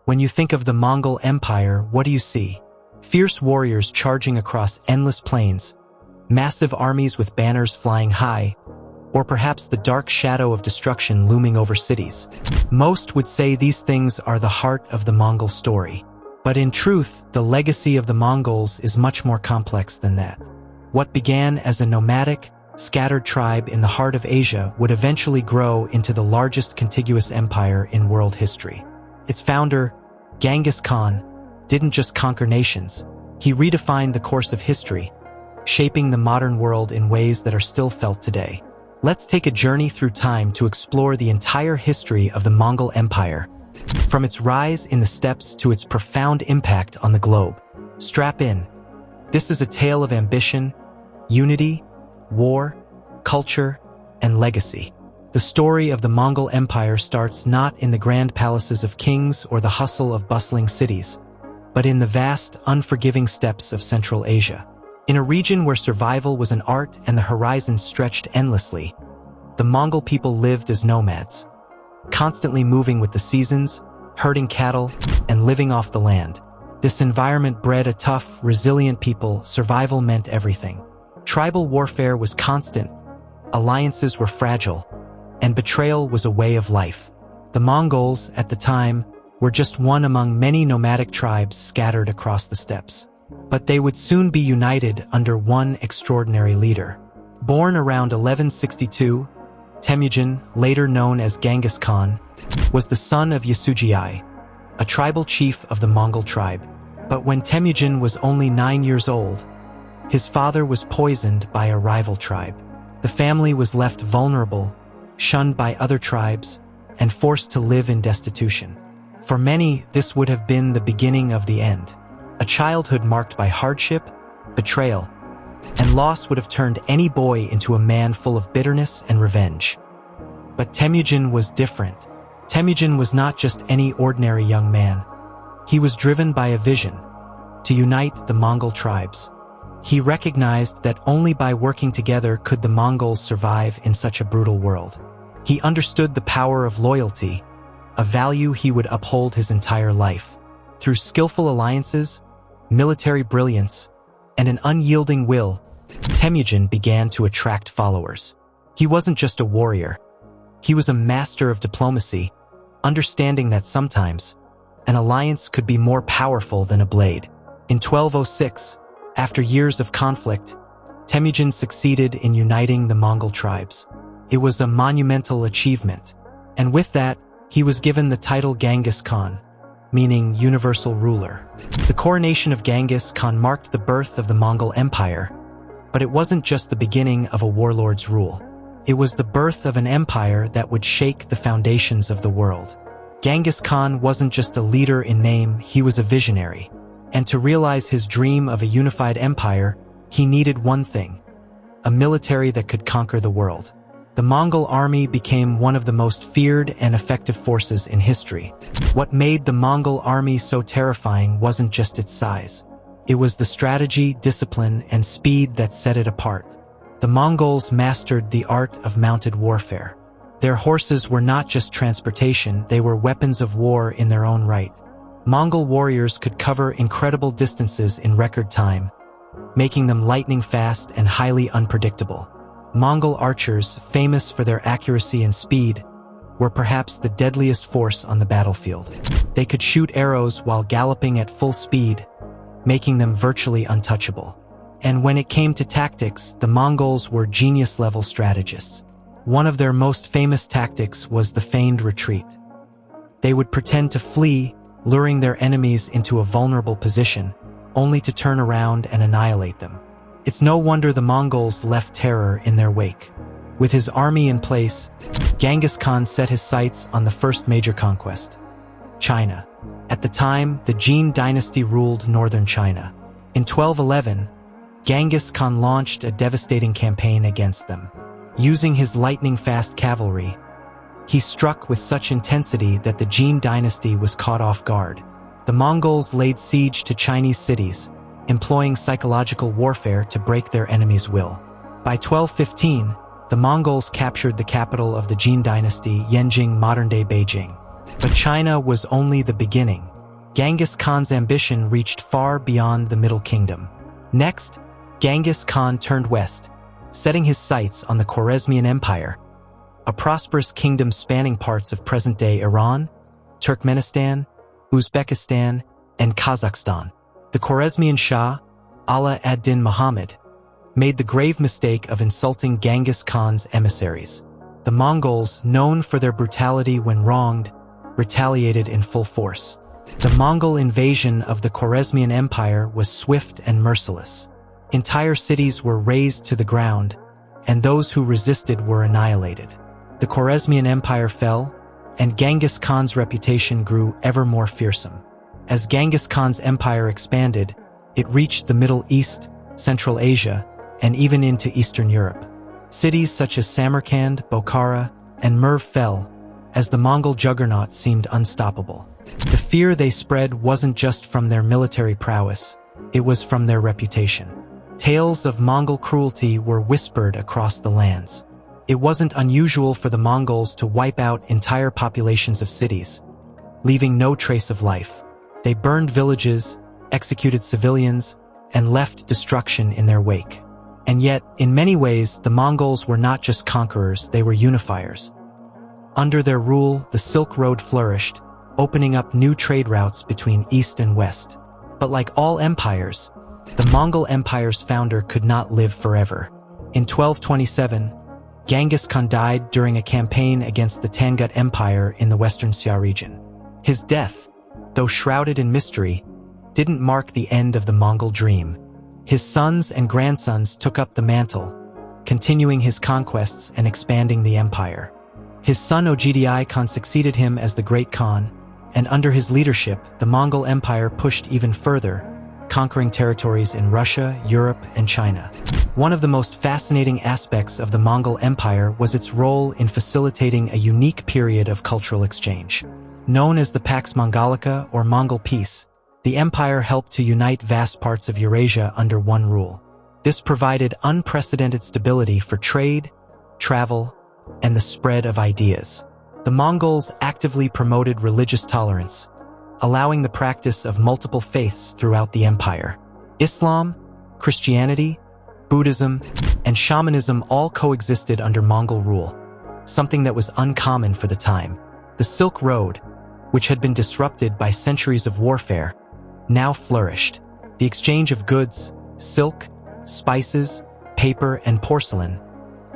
When you think of the Mongol Empire, what do you see? Fierce warriors charging across endless plains, massive armies with banners flying high, or perhaps the dark shadow of destruction looming over cities. Most would say these things are the heart of the Mongol story. But in truth, the legacy of the Mongols is much more complex than that. What began as a nomadic, scattered tribe in the heart of Asia would eventually grow into the largest contiguous empire in world history. Its founder, Genghis Khan, didn't just conquer nations. He redefined the course of history, shaping the modern world in ways that are still felt today. Let's take a journey through time to explore the entire history of the Mongol Empire, from its rise in the steppes to its profound impact on the globe. Strap in. This is a tale of ambition, unity, war, culture, and legacy. The story of the Mongol Empire starts not in the grand palaces of kings or the hustle of bustling cities, but in the vast, unforgiving steppes of Central Asia. In a region where survival was an art and the horizons stretched endlessly, the Mongol people lived as nomads, constantly moving with the seasons, herding cattle, and living off the land. This environment bred a tough, resilient people. Survival meant everything. Tribal warfare was constant, alliances were fragile, and betrayal was a way of life. The Mongols, at the time, were just one among many nomadic tribes scattered across the steppes. But they would soon be united under one extraordinary leader. Born around 1162, Temujin, later known as Genghis Khan, was the son of Yasujii, a tribal chief of the Mongol tribe. But when Temujin was only 9 years old, his father was poisoned by a rival tribe. The family was left vulnerable, shunned by other tribes, and forced to live in destitution. For many, this would have been the beginning of the end. A childhood marked by hardship, betrayal, and loss would have turned any boy into a man full of bitterness and revenge. But Temujin was different. Temujin was not just any ordinary young man. He was driven by a vision: to unite the Mongol tribes. He recognized that only by working together could the Mongols survive in such a brutal world. He understood the power of loyalty, a value he would uphold his entire life. Through skillful alliances, military brilliance, and an unyielding will, Temujin began to attract followers. He wasn't just a warrior. He was a master of diplomacy, understanding that sometimes an alliance could be more powerful than a blade. In 1206, after years of conflict, Temujin succeeded in uniting the Mongol tribes. It was a monumental achievement, and with that, he was given the title Genghis Khan, meaning universal ruler. The coronation of Genghis Khan marked the birth of the Mongol Empire, but it wasn't just the beginning of a warlord's rule. It was the birth of an empire that would shake the foundations of the world. Genghis Khan wasn't just a leader in name, he was a visionary. And to realize his dream of a unified empire, he needed one thing: a military that could conquer the world. The Mongol army became one of the most feared and effective forces in history. What made the Mongol army so terrifying wasn't just its size. It was the strategy, discipline, and speed that set it apart. The Mongols mastered the art of mounted warfare. Their horses were not just transportation, they were weapons of war in their own right. Mongol warriors could cover incredible distances in record time, making them lightning fast and highly unpredictable. Mongol archers, famous for their accuracy and speed, were perhaps the deadliest force on the battlefield. They could shoot arrows while galloping at full speed, making them virtually untouchable. And when it came to tactics, the Mongols were genius-level strategists. One of their most famous tactics was the feigned retreat. They would pretend to flee, luring their enemies into a vulnerable position, only to turn around and annihilate them. It's no wonder the Mongols left terror in their wake. With his army in place, Genghis Khan set his sights on the first major conquest: China. At the time, the Jin dynasty ruled northern China. In 1211, Genghis Khan launched a devastating campaign against them. Using his lightning-fast cavalry, he struck with such intensity that the Jin dynasty was caught off guard. The Mongols laid siege to Chinese cities, employing psychological warfare to break their enemies' will. By 1215, the Mongols captured the capital of the Jin dynasty, Yanjing, modern-day Beijing. But China was only the beginning. Genghis Khan's ambition reached far beyond the Middle Kingdom. Next, Genghis Khan turned west, setting his sights on the Khwarezmian Empire, a prosperous kingdom spanning parts of present-day Iran, Turkmenistan, Uzbekistan, and Kazakhstan. The Khwarezmian Shah, Ala ad-Din Muhammad, made the grave mistake of insulting Genghis Khan's emissaries. The Mongols, known for their brutality when wronged, retaliated in full force. The Mongol invasion of the Khwarezmian Empire was swift and merciless. Entire cities were razed to the ground, and those who resisted were annihilated. The Khwarezmian Empire fell, and Genghis Khan's reputation grew ever more fearsome. As Genghis Khan's empire expanded, it reached the Middle East, Central Asia, and even into Eastern Europe. Cities such as Samarkand, Bokhara, and Merv fell, as the Mongol juggernaut seemed unstoppable. The fear they spread wasn't just from their military prowess, it was from their reputation. Tales of Mongol cruelty were whispered across the lands. It wasn't unusual for the Mongols to wipe out entire populations of cities, leaving no trace of life. They burned villages, executed civilians, and left destruction in their wake. And yet, in many ways, the Mongols were not just conquerors, they were unifiers. Under their rule, the Silk Road flourished, opening up new trade routes between East and West. But like all empires, the Mongol Empire's founder could not live forever. In 1227, Genghis Khan died during a campaign against the Tangut Empire in the Western Xia region. His death, though shrouded in mystery, didn't mark the end of the Mongol dream. His sons and grandsons took up the mantle, continuing his conquests and expanding the empire. His son Ogdi Khan succeeded him as the Great Khan, and under his leadership, the Mongol Empire pushed even further, conquering territories in Russia, Europe, and China. One of the most fascinating aspects of the Mongol Empire was its role in facilitating a unique period of cultural exchange. Known as the Pax Mongolica or Mongol Peace, the empire helped to unite vast parts of Eurasia under one rule. This provided unprecedented stability for trade, travel, and the spread of ideas. The Mongols actively promoted religious tolerance, allowing the practice of multiple faiths throughout the empire. Islam, Christianity, Buddhism, and shamanism all coexisted under Mongol rule, something that was uncommon for the time. The Silk Road, which had been disrupted by centuries of warfare, now flourished. The exchange of goods, silk, spices, paper, and porcelain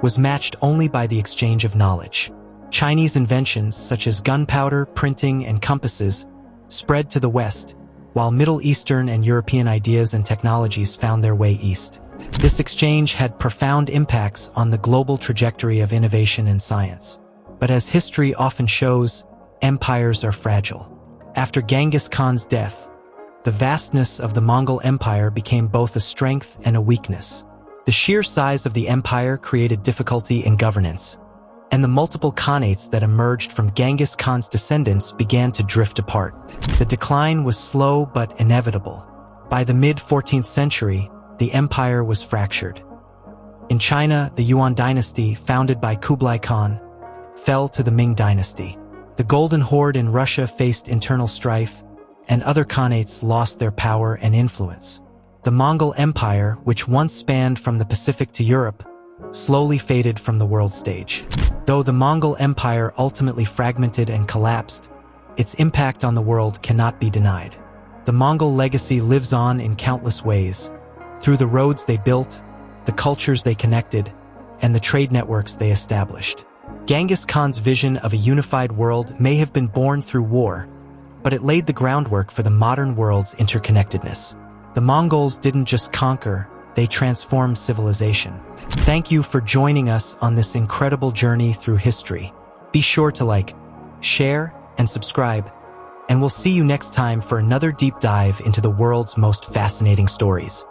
was matched only by the exchange of knowledge. Chinese inventions such as gunpowder, printing, and compasses spread to the west, while Middle Eastern and European ideas and technologies found their way east. This exchange had profound impacts on the global trajectory of innovation and science. But as history often shows, empires are fragile. After Genghis Khan's death, the vastness of the Mongol Empire became both a strength and a weakness. The sheer size of the empire created difficulty in governance, and the multiple khanates that emerged from Genghis Khan's descendants began to drift apart. The decline was slow but inevitable. By the mid-14th century, the empire was fractured. In China, the Yuan dynasty, founded by Kublai Khan, fell to the Ming dynasty. The Golden Horde in Russia faced internal strife, and other khanates lost their power and influence. The Mongol Empire, which once spanned from the Pacific to Europe, slowly faded from the world stage. Though the Mongol Empire ultimately fragmented and collapsed, its impact on the world cannot be denied. The Mongol legacy lives on in countless ways, through the roads they built, the cultures they connected, and the trade networks they established. Genghis Khan's vision of a unified world may have been born through war, but it laid the groundwork for the modern world's interconnectedness. The Mongols didn't just conquer, they transformed civilization. Thank you for joining us on this incredible journey through history. Be sure to like, share, and subscribe, and we'll see you next time for another deep dive into the world's most fascinating stories.